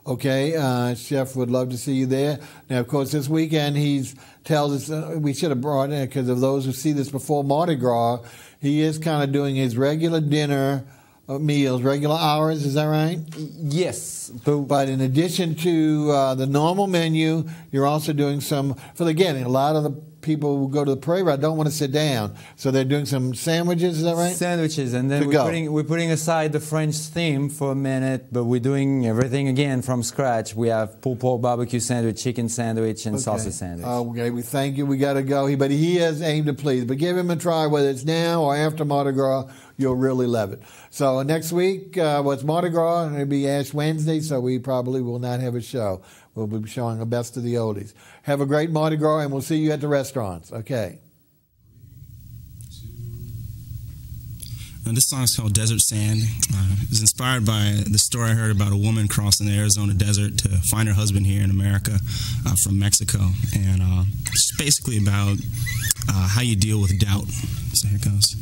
Okay, Chef would love to see you there. Now, of course, this weekend he tells us we should have brought in, because of those who see this before Mardi Gras, he is kind of doing his regular dinner meals, regular hours. Is that right? Yes. But in addition to the normal menu, you're also doing some, again, a lot of the people who go to the parade route don't want to sit down, so they're doing some sandwiches. Is that right? Sandwiches, and then we're putting aside the French theme for a minute, but we're doing everything again from scratch. We have pulled pork barbecue sandwich, chicken sandwich, and sausage sandwich. Okay, we thank you. We got to go. But he has aimed to please. But give him a try, whether it's now or after Mardi Gras. You'll really love it. So next week, it's Mardi Gras, and it'll be Ash Wednesday, so we probably will not have a show. We'll be showing the best of the oldies. Have a great Mardi Gras, and we'll see you at the restaurants. Okay. This song is called Desert Sand. It was inspired by the story I heard about a woman crossing the Arizona desert to find her husband here in America from Mexico. And it's basically about how you deal with doubt. So here it goes.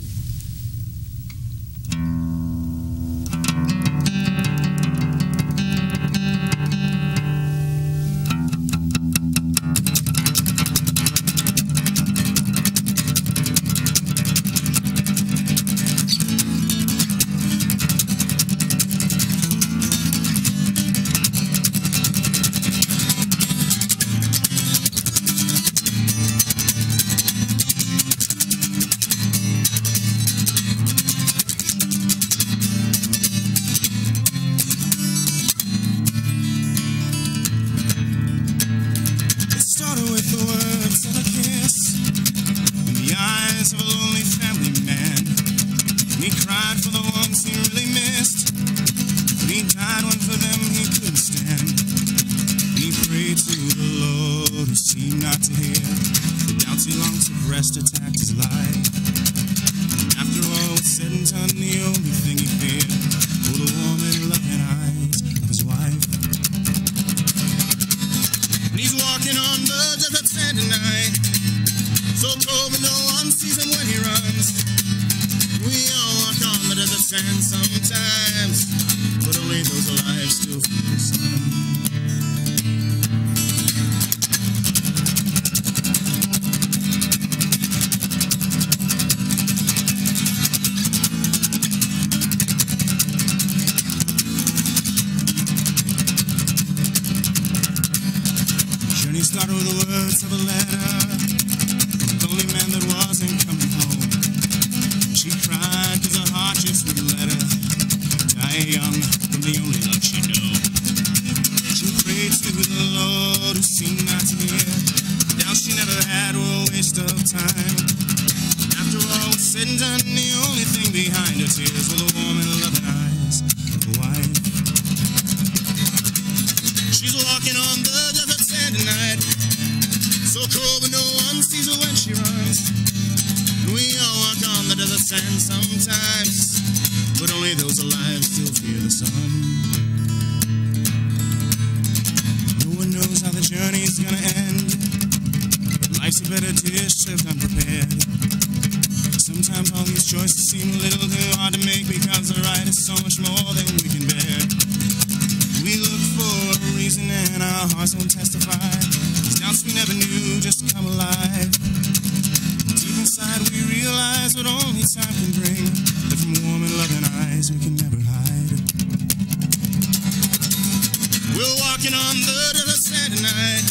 On the desert sand tonight,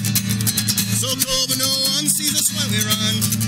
so cold but no one sees us when we run.